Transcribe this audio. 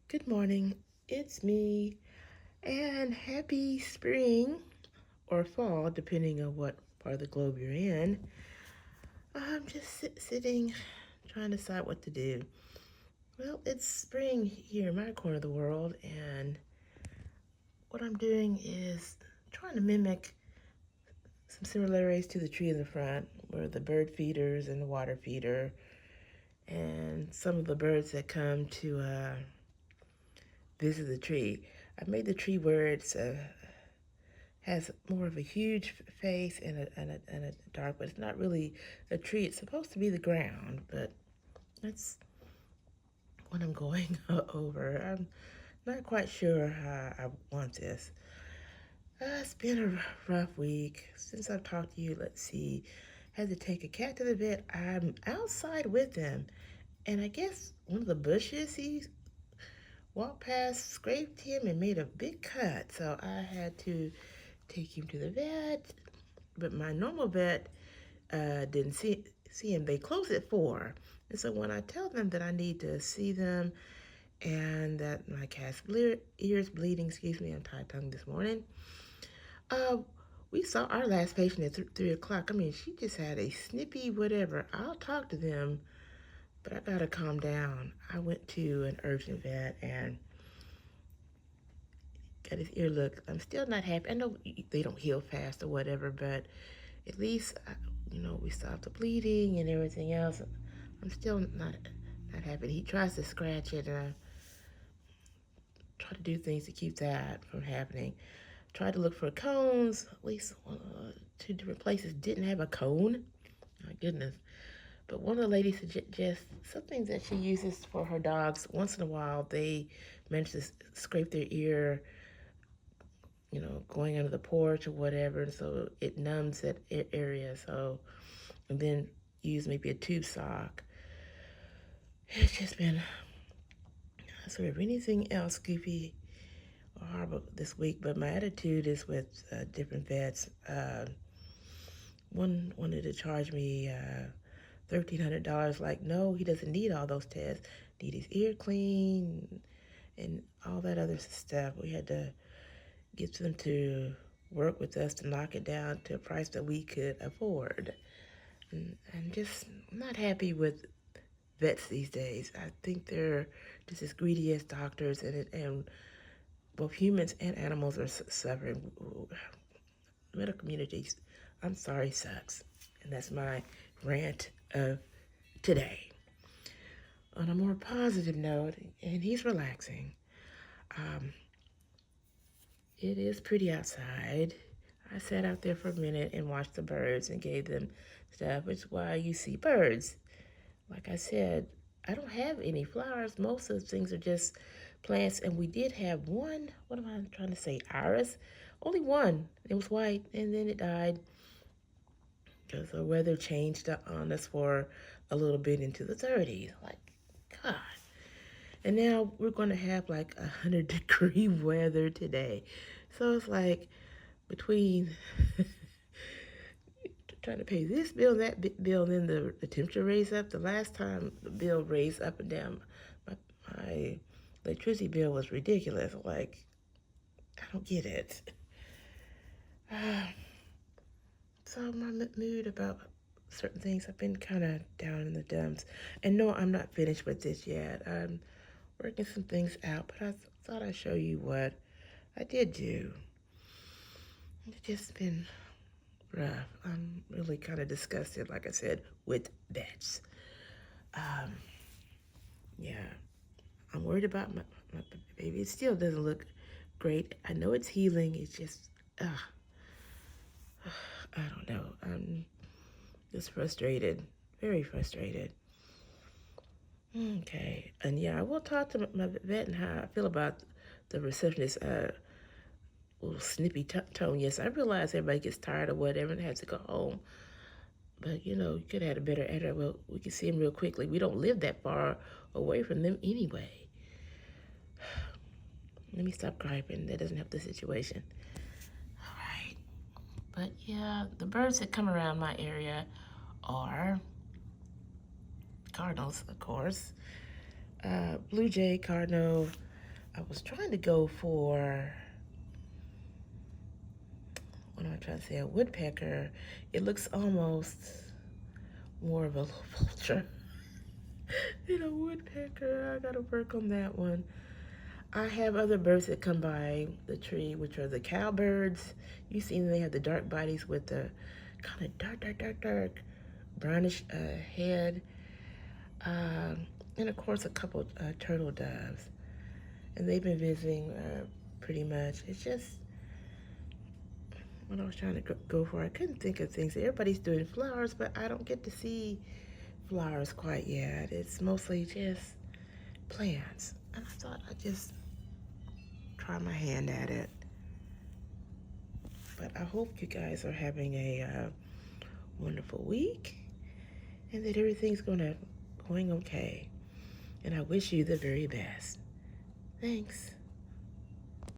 Good morning. It's me, and happy spring or fall, depending on what part of the globe you're in. I'm just sitting, trying to decide what to do. Well, it's spring here in my corner of the world, and what I'm doing is trying to mimic some similarities to the tree in the front, where the bird feeders and the water feeder, and some of the birds that come to visit the tree. I made the tree where it's has more of a huge face and a dark, but it's not really a tree. It's supposed to be the ground, but that's what I'm going over. I'm not quite sure how I want this. It's been a rough week since I've talked to you. Let's see. Had to take a cat to the vet. I'm outside with him, and I guess one of the bushes he walked past scraped him and made a big cut. So I had to take him to the vet. But my normal vet didn't see him. They close at 4. And so when I tell them that I need to see them and that my cat's ears bleeding, excuse me, I'm tied-tongued this morning, uh, we saw our last patient at 3 o'clock. I mean, she just had a snippy whatever. I'll talk to them, but I gotta calm down. I went to an urgent vet and got his ear looked. I'm still not happy. I know they don't heal fast or whatever, but at least, we stopped the bleeding and everything else. I'm still not happy. He tries to scratch it, and I try to do things to keep that from happening. Tried to look for cones. At least 2 different places didn't have a cone. My goodness. But one of the ladies suggests something that she uses for her dogs. Once in a while, they manage to scrape their ear, going under the porch or whatever, and so it numbs that area. So, and then use maybe a tube sock. It's just been sort of anything else goofy or horrible this week, but my attitude is with different vets. One wanted to charge me $1,300. Like, no, he doesn't need all those tests. Need his ear clean and all that other stuff. We had to get them to work with us to knock it down to a price that we could afford. And I'm just not happy with vets these days. I think they're just as greedy as doctors, and both humans and animals are suffering. Medical communities, I'm sorry, sucks. And that's my rant of today. On a more positive note, and he's relaxing, um, it is pretty outside. I sat out there for a minute and watched the birds and gave them stuff, which is why you see birds. Like I said, I don't have any flowers. Most of the things are just plants, and we did have one, what am I trying to say, iris? Only one. It was white, and then it died because the weather changed on us for a little bit into the 30s. Like, God. And now we're going to have like 100-degree weather today. So it's like between trying to pay this bill and that bill, and then the temperature raised up. The last time the bill raised up and down, my electricity bill was ridiculous. Like, I don't get it. So my mood about certain things, I've been kind of down in the dumps. And no, I'm not finished with this yet. I'm working some things out, but I thought I'd show you what I did do. It's just been rough. I'm really kind of disgusted, like I said, with vets. Yeah, I'm worried about my baby. It still doesn't look great. I know it's healing. It's just, I don't know. I'm just frustrated, very frustrated. Okay, and yeah, I will talk to my vet and how I feel about the receptionist little snippy tone. Yes, I realize everybody gets tired or whatever and has to go home. But, you could have had a better editor. Well, we can see him real quickly. We don't live that far away from them anyway. Let me stop griping. That doesn't help the situation. All right. But, yeah, the birds that come around my area are cardinals, of course. Blue jay, cardinal, I was trying to go for, what am I trying to say, a woodpecker. It looks almost more of a little vulture than a woodpecker. I gotta work on that one. I have other birds that come by the tree, which are the cowbirds. You see them, they have the dark bodies with the kind of dark brownish head. And of course a couple turtle doves. And they've been visiting pretty much. It's just what I was trying to go for. I couldn't think of things. Everybody's doing flowers, but I don't get to see flowers quite yet. It's mostly just plants. And I thought I'd just try my hand at it. But I hope you guys are having a wonderful week and that everything's going okay. And I wish you the very best. Thanks.